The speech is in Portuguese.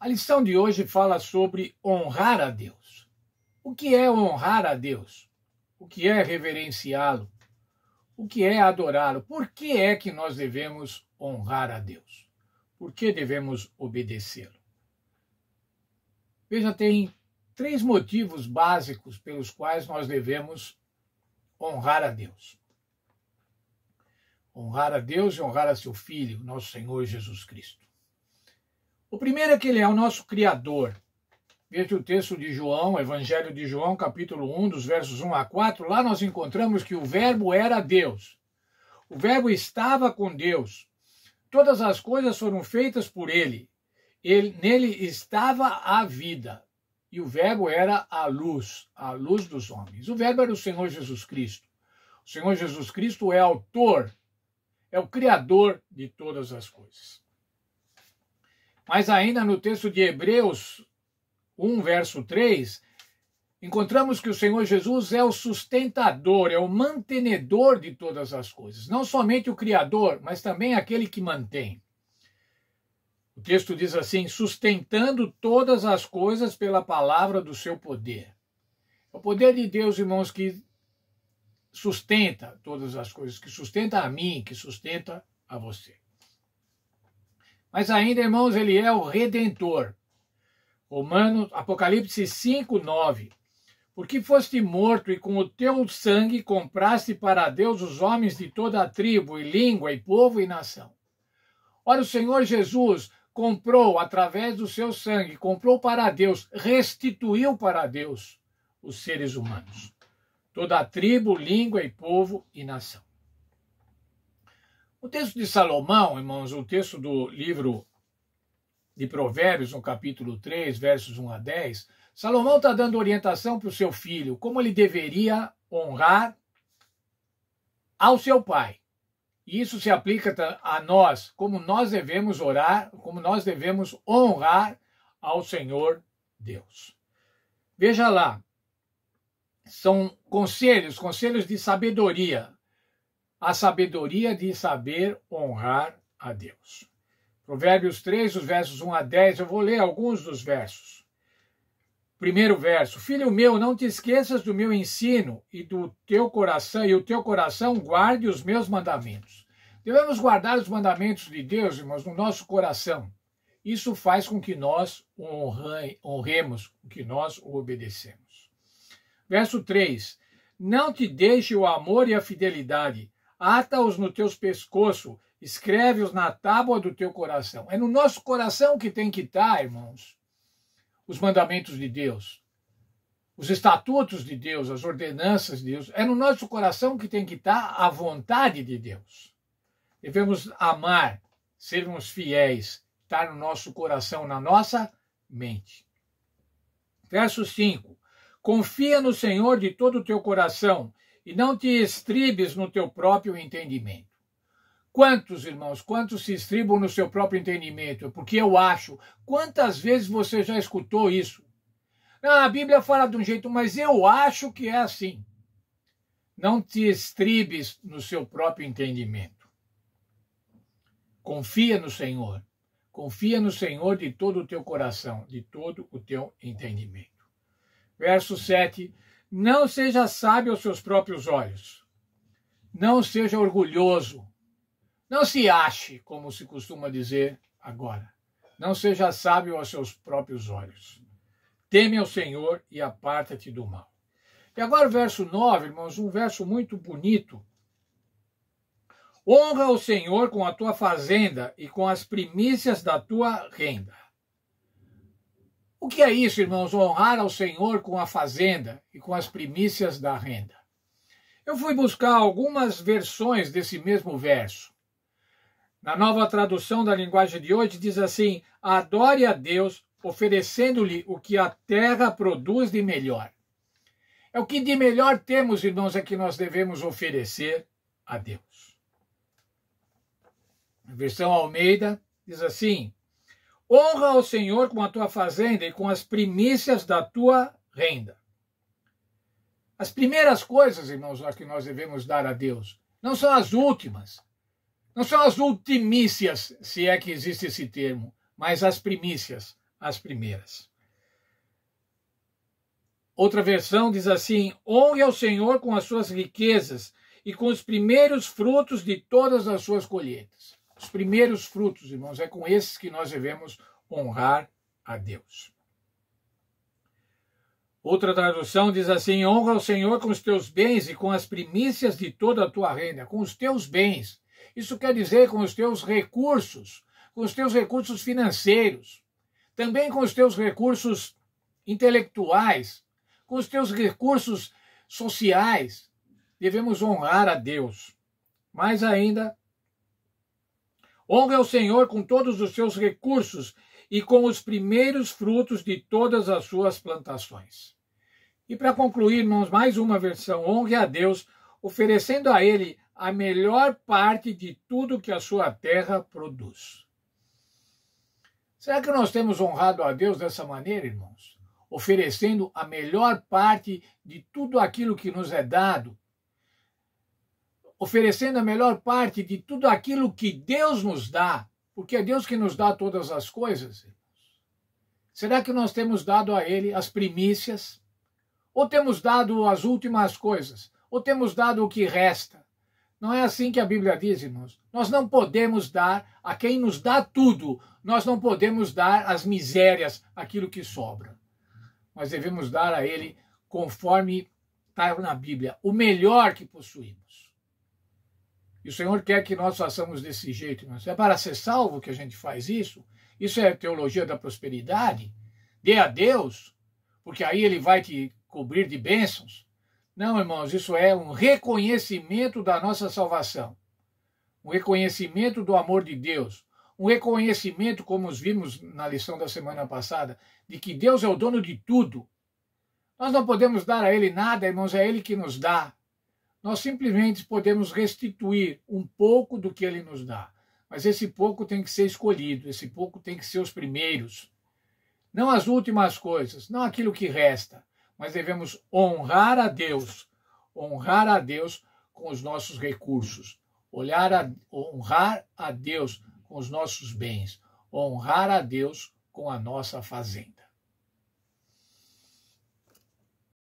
A lição de hoje fala sobre honrar a Deus. O que é honrar a Deus? O que é reverenciá-lo? O que é adorá-lo? Por que é que nós devemos honrar a Deus? Por que devemos obedecê-lo? Veja, tem 3 motivos básicos pelos quais nós devemos honrar a Deus. Honrar a Deus e honrar a seu Filho, nosso Senhor Jesus Cristo. O primeiro é que ele é o nosso Criador. Veja o texto de João, Evangelho de João, capítulo 1, dos versos 1 a 4. Lá nós encontramos que o Verbo era Deus. O Verbo estava com Deus. Todas as coisas foram feitas por ele. Nele estava a vida. E o Verbo era a luz dos homens. O Verbo era o Senhor Jesus Cristo. O Senhor Jesus Cristo é autor, é o Criador de todas as coisas. Mas ainda no texto de Hebreus 1, verso 3, encontramos que o Senhor Jesus é o sustentador, é o mantenedor de todas as coisas. Não somente o Criador, mas também aquele que mantém. O texto diz assim, sustentando todas as coisas pela palavra do seu poder. O poder de Deus, irmãos, que sustenta todas as coisas, que sustenta a mim, que sustenta a você. Mas ainda, irmãos, ele é o Redentor. Apocalipse 5, 9. Porque foste morto e com o teu sangue compraste para Deus os homens de toda a tribo e língua e povo e nação. Ora, o Senhor Jesus comprou, através do seu sangue, comprou para Deus, restituiu para Deus os seres humanos. Toda a tribo, língua e povo e nação. O texto de Salomão, irmãos, o texto do livro de Provérbios, no capítulo 3, versos 1 a 10, Salomão está dando orientação para o seu filho, como ele deveria honrar ao seu pai. E isso se aplica a nós, como nós devemos orar, como nós devemos honrar ao Senhor Deus. Veja lá, são conselhos de sabedoria. A sabedoria de saber honrar a Deus. Provérbios 3, os versos 1 a 10, eu vou ler alguns dos versos. Primeiro verso, filho meu, não te esqueças do meu ensino e o teu coração guarde os meus mandamentos. Devemos guardar os mandamentos de Deus, irmãos, no nosso coração. Isso faz com que nós o honremos, com que nós o obedecemos. Verso 3, não te deixe o amor e a fidelidade, ata-os no teu pescoço, escreve-os na tábua do teu coração. É no nosso coração que tem que estar, irmãos, os mandamentos de Deus, os estatutos de Deus, as ordenanças de Deus. É no nosso coração que tem que estar a vontade de Deus. Devemos amar, sermos fiéis, estar no nosso coração, na nossa mente. Verso 5. Confia no Senhor de todo o teu coração e não te estribes no teu próprio entendimento. Quantos, irmãos, quantos se estribam no seu próprio entendimento? Porque eu acho. Quantas vezes você já escutou isso? A Bíblia fala de um jeito, mas eu acho que é assim. Não te estribes no seu próprio entendimento. Confia no Senhor. Confia no Senhor de todo o teu coração, de todo o teu entendimento. Verso 7. Não seja sábio aos seus próprios olhos. Não seja orgulhoso. Não se ache, como se costuma dizer agora. Não seja sábio aos seus próprios olhos. Teme ao Senhor e aparta-te do mal. E agora o verso 9, irmãos, um verso muito bonito. Honra o Senhor com a tua fazenda e com as primícias da tua renda. O que é isso, irmãos? Honrar ao Senhor com a fazenda e com as primícias da renda. Eu fui buscar algumas versões desse mesmo verso. Na nova tradução da linguagem de hoje diz assim, adore a Deus oferecendo-lhe o que a terra produz de melhor. É o que de melhor temos, irmãos, é que nós devemos oferecer a Deus. A versão Almeida diz assim, honra ao Senhor com a tua fazenda e com as primícias da tua renda. As primeiras coisas, irmãos, que nós devemos dar a Deus, não são as últimas, não são as ultimícias, se é que existe esse termo, mas as primícias, as primeiras. Outra versão diz assim: honre ao Senhor com as suas riquezas e com os primeiros frutos de todas as suas colheitas. Os primeiros frutos, irmãos, é com esses que nós devemos honrar a Deus. Outra tradução diz assim: honra ao Senhor com os teus bens e com as primícias de toda a tua renda, com os teus bens. Isso quer dizer com os teus recursos financeiros, também com os teus recursos intelectuais, com os teus recursos sociais. Devemos honrar a Deus. Mais ainda, honre ao Senhor com todos os seus recursos e com os primeiros frutos de todas as suas plantações. E para concluir, irmãos, mais uma versão: honre a Deus, oferecendo a Ele a melhor parte de tudo que a sua terra produz. Será que nós temos honrado a Deus dessa maneira, irmãos? Oferecendo a melhor parte de tudo aquilo que nos é dado, oferecendo a melhor parte de tudo aquilo que Deus nos dá, porque é Deus que nos dá todas as coisas. Será que nós temos dado a Ele as primícias? Ou temos dado as últimas coisas? Ou temos dado o que resta? Não é assim que a Bíblia diz, irmãos. Nós não podemos dar a quem nos dá tudo. Nós não podemos dar as misérias, aquilo que sobra. Nós devemos dar a Ele, conforme está na Bíblia, o melhor que possuímos. E o Senhor quer que nós façamos desse jeito, irmãos. É para ser salvo que a gente faz isso? Isso é a teologia da prosperidade? Dê a Deus, porque aí Ele vai te cobrir de bênçãos? Não, irmãos, isso é um reconhecimento da nossa salvação. Um reconhecimento do amor de Deus. Um reconhecimento, como vimos na lição da semana passada, de que Deus é o dono de tudo. Nós não podemos dar a Ele nada, irmãos, é Ele que nos dá. Nós simplesmente podemos restituir um pouco do que Ele nos dá. Mas esse pouco tem que ser escolhido, esse pouco tem que ser os primeiros. Não as últimas coisas, não aquilo que resta. Mas devemos honrar a Deus com os nossos recursos. Honrar a Deus com os nossos bens. Honrar a Deus com a nossa fazenda.